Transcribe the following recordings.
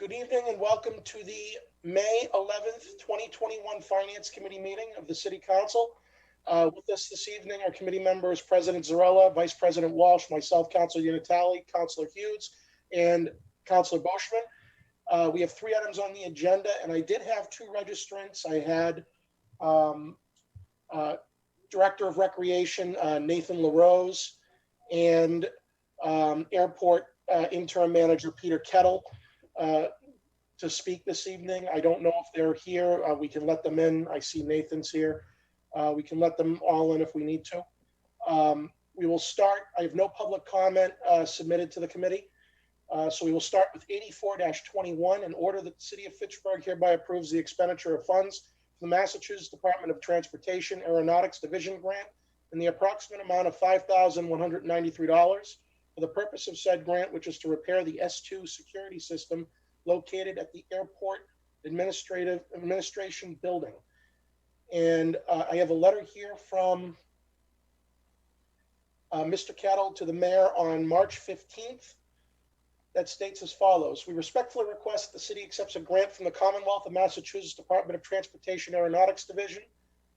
Good evening and welcome to the May 11th, 2021 Finance Committee meeting of the City Council. With us this evening are committee members President Zarella, Vice President Walsh, myself, Councilor Unitali, Councilor Hughes, and Councilor Boschman. We have 3 items on the agenda, and I did have 2 registrants. I had Director of Recreation Nathan LaRose and Airport Interim Manager Peter Kettle to speak this evening. I don't know if they're here. We can let them in. I see Nathan's here. We can let them all in if we need to. We will start. I have no public comment submitted to the committee. So we will start with 84-21, in order that the City of Fitchburg hereby approves the expenditure of funds from the Massachusetts Department of Transportation Aeronautics Division grant in the approximate amount of $5,193 for the purpose of said grant, which is to repair the S2 security system located at the Airport Administration Building. And I have a letter here from Mr. Kettle to the mayor on March 15th that states as follows. We respectfully request that the city accepts a grant from the Commonwealth of Massachusetts Department of Transportation Aeronautics Division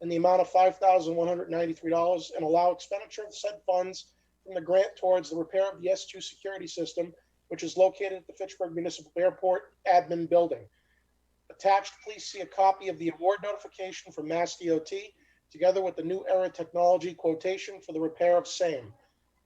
in the amount of $5,193 and allow expenditure of said funds from the grant towards the repair of the S2 security system, which is located at the Fitchburg Municipal Airport Admin Building. Attached, please see a copy of the award notification from Mass DOT, together with the New Era Technology quotation for the repair of same.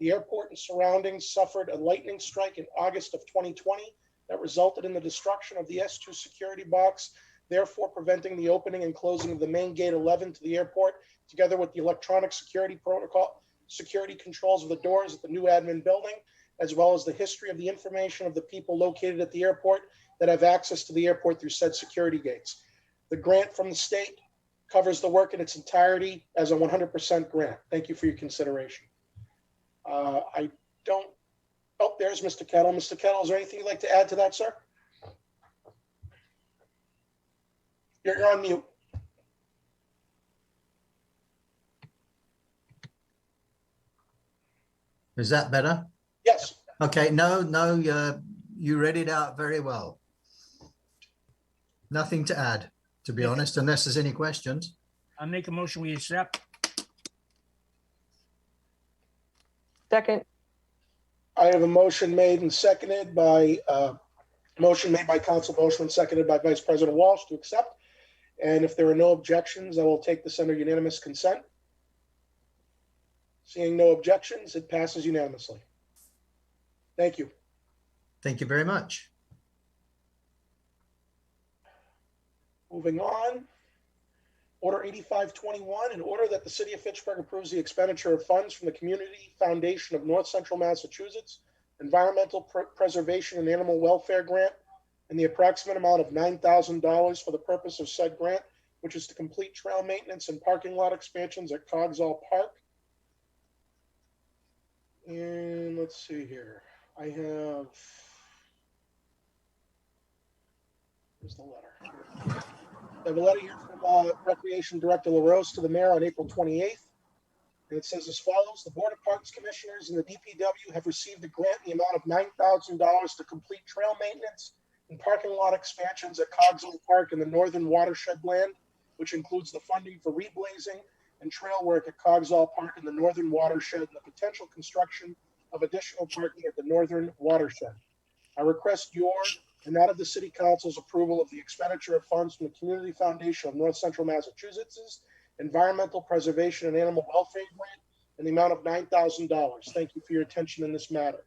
The airport and surroundings suffered a lightning strike in August of 2020 that resulted in the destruction of the S2 security box, therefore preventing the opening and closing of the main gate 11 to the airport, together with the electronic security controls of the doors at the new admin building, as well as the history of the information of the people located at the airport that have access to the airport through said security gates. The grant from the state covers the work in its entirety as a 100% grant. Thank you for your consideration. There's Mr. Kettle. Mr. Kettle, is there anything you'd like to add to that, sir? You're on mute. Is that better? Yes. Okay, you read it out very well. Nothing to add, to be honest, unless there's any questions. I'll make a motion we accept. Second. I have a motion made and seconded by Council Boschman, seconded by Vice President Walsh to accept. And if there are no objections, I will take this under unanimous consent. Seeing no objections, it passes unanimously. Thank you. Thank you very much. Moving on. Order 8521, in order that the City of Fitchburg approves the expenditure of funds from the Community Foundation of North Central Massachusetts Environmental Preservation and Animal Welfare Grant in the approximate amount of $9,000 for the purpose of said grant, which is to complete trail maintenance and parking lot expansions at Coggeshall Park. And let's see here. I have, here's the letter. I have a letter here from Recreation Director LaRose to the mayor on April 28th. And it says as follows: the Board of Parks Commissioners and the DPW have received a grant in the amount of $9,000 to complete trail maintenance and parking lot expansions at Coggeshall Park in the Northern Watershed land, which includes the funding for reblazing and trail work at Coggeshall Park in the Northern Watershed and the potential construction of additional parking at the Northern Watershed. I request your and that of the City Council's approval of the expenditure of funds from the Community Foundation of North Central Massachusetts Environmental Preservation and Animal Welfare Grant in the amount of $9,000. Thank you for your attention in this matter.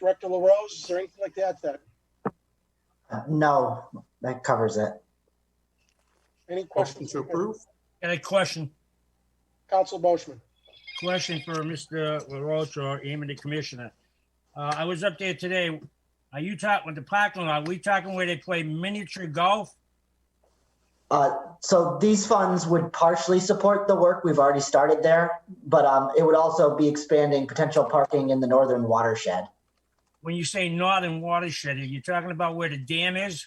Director LaRose, is there anything like that? No, that covers it. Any questions to approve? Got a question. Council Boschman. Question for Mr. LaRoche or the Commissioner. I was up there today. Are you talking with the parking lot? Are we talking where they play miniature golf? So these funds would partially support the work we've already started there, but it would also be expanding potential parking in the Northern Watershed. When you say Northern Watershed, are you talking about where the dam is?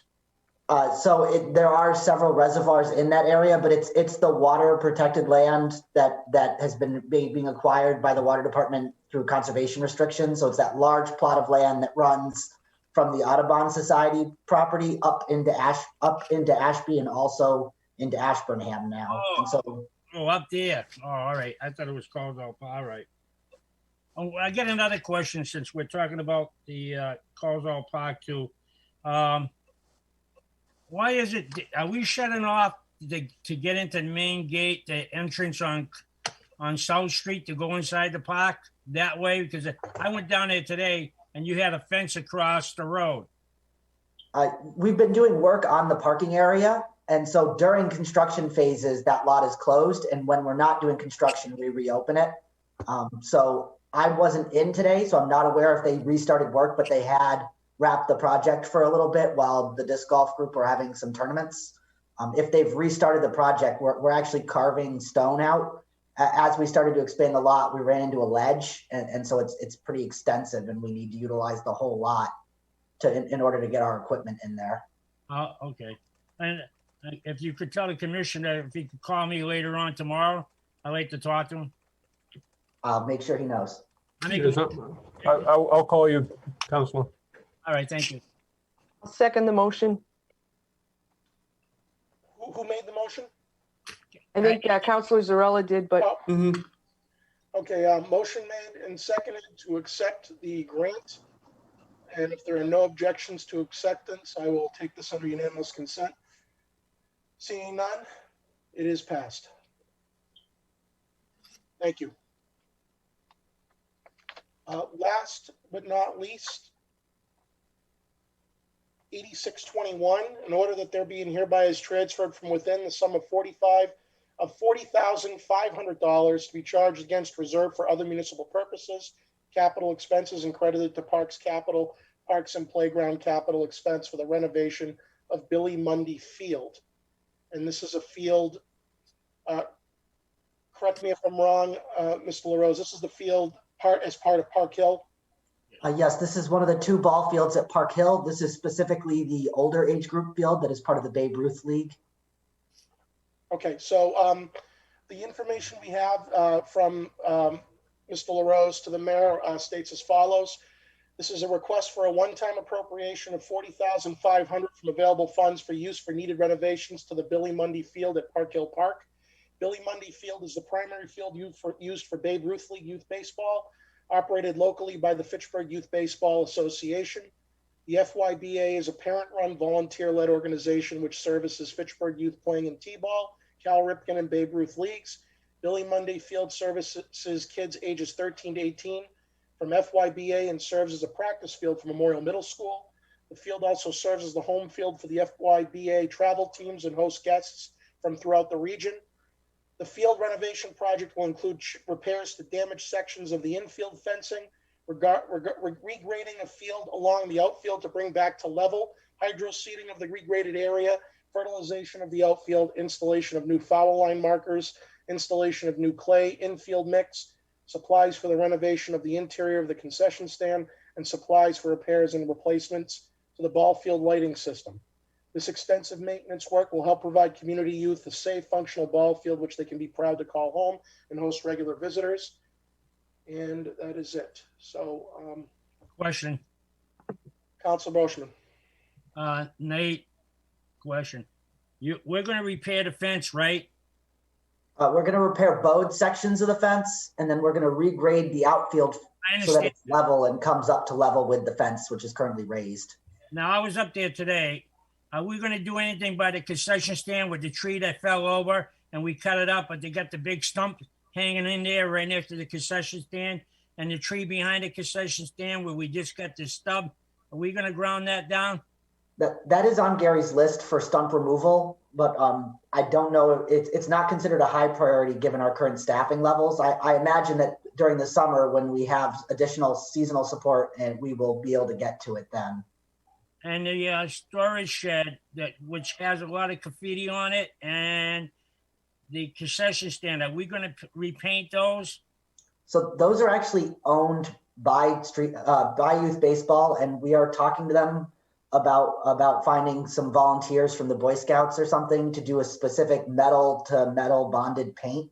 There are several reservoirs in that area, but it's the water protected land that has been being acquired by the water department through conservation restrictions. So it's that large plot of land that runs from the Audubon Society property up into Ashby and also into Ashburnham now. And so Oh, up there. Oh, all right. I thought it was called out. All right. Oh, I get another question since we're talking about the Carswell Park too. Why is it? Are we shutting off to get into the main gate, the entrance on South Street to go inside the park that way? Because I went down there today and you had a fence across the road. we've been doing work on the parking area. And so during construction phases, that lot is closed. And when we're not doing construction, we reopen it. So I wasn't in today, so I'm not aware if they restarted work, but they had wrapped the project for a little bit while the disc golf group were having some tournaments. If they've restarted the project, we're actually carving stone out. As we started to expand the lot, we ran into a ledge, and so it's pretty extensive, and we need to utilize the whole lot in order to get our equipment in there. Oh, okay. And if you could tell the commissioner if he could call me later on tomorrow, I'd like to talk to him. I'll make sure he knows. I'll call you, Councilman. All right, thank you. I'll second the motion. Who made the motion? I think Councilor Zarella did, but Oh, okay, motion made and seconded to accept the grant. And if there are no objections to acceptance, I will take this under unanimous consent. Seeing none, it is passed. Thank you. Last but not least, 8621, in order that there be and hereby is transferred from within the sum of $40,500 to be charged against reserve for other municipal purposes, capital expenses, and credited to Parks Capital, Parks and Playground capital expense for the renovation of Billy Mundy Field. And this is a field, correct me if I'm wrong, Mr. LaRose, this is the field as part of Park Hill? Yes, this is one of the two ball fields at Park Hill. This is specifically the older age group field that is part of the Babe Ruth League. Okay, so the information we have from Mr. LaRose to the mayor states as follows. This is a request for a one-time appropriation of $40,500 from available funds for use for needed renovations to the Billy Mundy Field at Park Hill Park. Billy Mundy Field is the primary field used for Babe Ruth League Youth Baseball, operated locally by the Fitchburg Youth Baseball Association. The FYBA is a parent-run, volunteer-led organization which services Fitchburg youth playing in T-ball, Cal Ripken, and Babe Ruth leagues. Billy Mundy Field services kids ages 13 to 18 from FYBA and serves as a practice field for Memorial Middle School. The field also serves as the home field for the FYBA travel teams and host guests from throughout the region. The field renovation project will include repairs to damaged sections of the infield fencing, regrading a field along the outfield to bring back to level, hydro seeding of the regraded area, fertilization of the outfield, installation of new foul line markers, installation of new clay infield mix, supplies for the renovation of the interior of the concession stand, and supplies for repairs and replacements to the ball field lighting system. This extensive maintenance work will help provide community youth a safe, functional ball field, which they can be proud to call home and host regular visitors. And that is it. So, Question, Council Brochman. Nate, question. We're gonna repair the fence, right? We're going to repair both sections of the fence, and then we're going to regrade the outfield I so that understand. it's level and comes up to level with the fence, which is currently raised. Now, I was up there today. Are we gonna do anything by the concession stand with the tree that fell over and we cut it up, but they got the big stump hanging in there right next to the concession stand and the tree behind the concession stand where we just got the stub? Are we gonna ground that down? That is on Gary's list for stump removal, but I don't know. It's not considered a high priority given our current staffing levels. I imagine that during the summer when we have additional seasonal support, and we will be able to get to it then. And the storage shed which has a lot of graffiti on it, and the concession stand, are we gonna repaint those? So those are actually owned by Youth Baseball, and we are talking to them about finding some volunteers from the Boy Scouts or something to do a specific metal to metal bonded paint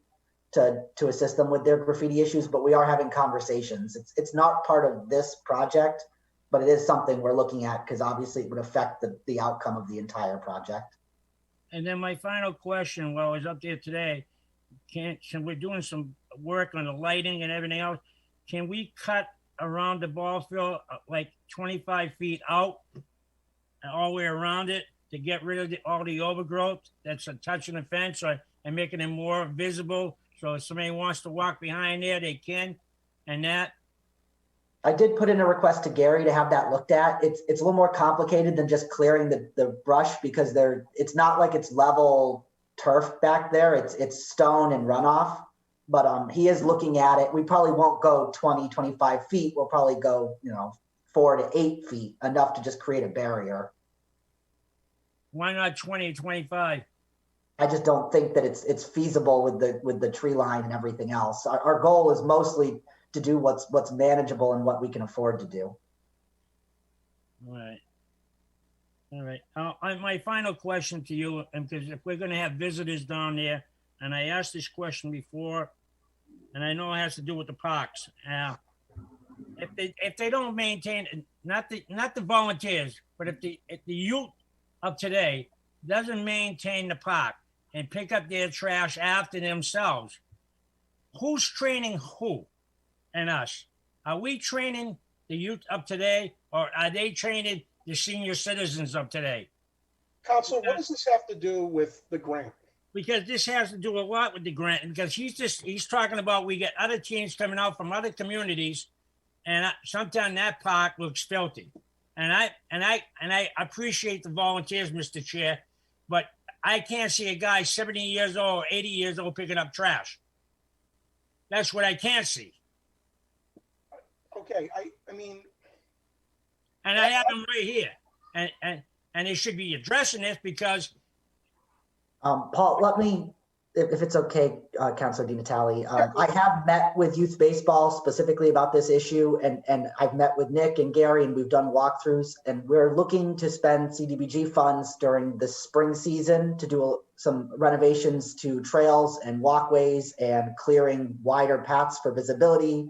to assist them with their graffiti issues. But we are having conversations. It's not part of this project, but it is something we're looking at because obviously it would affect the outcome of the entire project. And then my final question, while I was up there today, since we're doing some work on the lighting and everything else, can we cut around the ball field like 25 feet out and all the way around it to get rid of all the overgrowth that's touching the fence and making it more visible? So if somebody wants to walk behind there, they can, and that. I did put in a request to Gary to have that looked at. It's a little more complicated than just clearing the brush because it's not like it's level turf back there. It's stone and runoff, but he is looking at it. We probably won't go 20, 25 feet. We'll probably go, 4 to 8 feet, enough to just create a barrier. Why not 20, 25? I just don't think that it's feasible with the tree line and everything else. Our goal is mostly to do what's manageable and what we can afford to do. All right. My final question to you, and because if we're going to have visitors down there, and I asked this question before, and I know it has to do with the parks. If they don't maintain, not the volunteers, but if the youth of today doesn't maintain the park and pick up their trash after themselves, who's training who and us? Are we training the youth of today, or are they training the senior citizens of today? Counselor, what does this have to do with the grant? Because this has to do a lot with the grant, because he's talking about we get other teams coming out from other communities, and sometimes that park looks filthy. And I appreciate the volunteers, Mr. Chair, but I can't see a guy 70 years old, 80 years old picking up trash. That's what I can't see. Okay, I mean, and I have them right here, and they should be addressing this because. Paul, let me, if it's okay, Councilor Di Natale, I have met with youth baseball specifically about this issue, and I've met with Nick and Gary, and we've done walkthroughs, and we're looking to spend CDBG funds during the spring season to do some renovations to trails and walkways and clearing wider paths for visibility,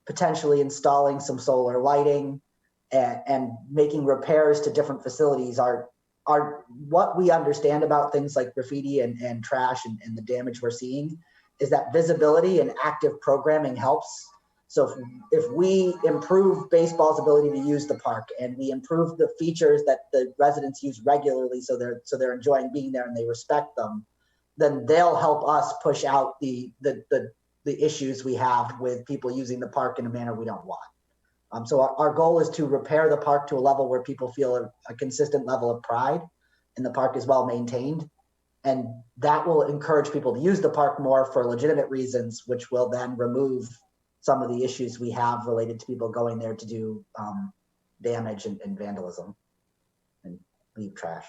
potentially installing some solar lighting, and making repairs to different facilities. Are what we understand about things like graffiti and trash and the damage we're seeing is that visibility and active programming helps. So if we improve baseball's ability to use the park and we improve the features that the residents use regularly, so they're enjoying being there and they respect them, then they'll help us push out the issues we have with people using the park in a manner we don't want. So our goal is to repair the park to a level where people feel a consistent level of pride and the park is well maintained. And that will encourage people to use the park more for legitimate reasons, which will then remove some of the issues we have related to people going there to do damage and vandalism and leave trash.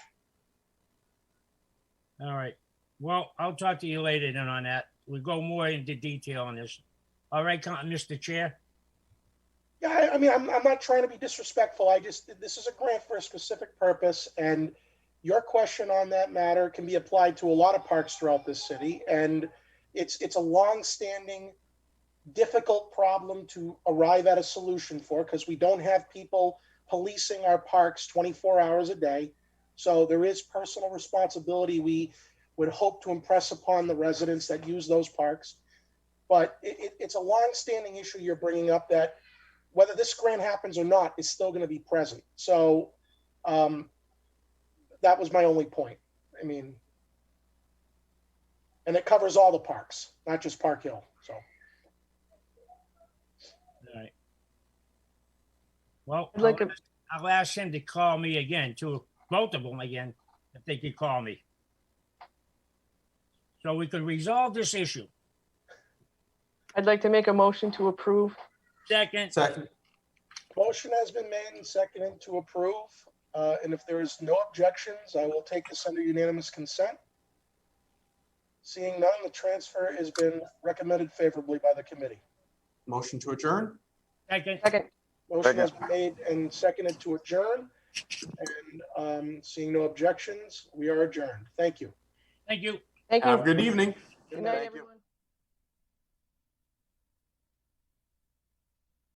All right. Well, I'll talk to you later then on that. We'll go more into detail on this. All right, Mr. Chair. Yeah, I mean, I'm not trying to be disrespectful. This is a grant for a specific purpose, and your question on that matter can be applied to a lot of parks throughout this city. And it's a long-standing, difficult problem to arrive at a solution for because we don't have people policing our parks 24 hours a day. So there is personal responsibility we would hope to impress upon the residents that use those parks. But it's a long-standing issue you're bringing up that whether this grant happens or not is still going to be present. So that was my only point. I mean, and it covers all the parks, not just Park Hill. So. All right. Well, I'd like I'll ask him to call me again, too. Both of them again, if they could call me. So we could resolve this issue. I'd like to make a motion to approve. Second. Motion has been made and seconded to approve. And if there is no objections, I will take this under unanimous consent. Seeing none, the transfer has been recommended favorably by the committee. Motion to adjourn? Second. Motion has been made and seconded to adjourn. And seeing no objections, we are adjourned. Thank you. Thank you. Thank you. Have a good evening. Good night, everyone.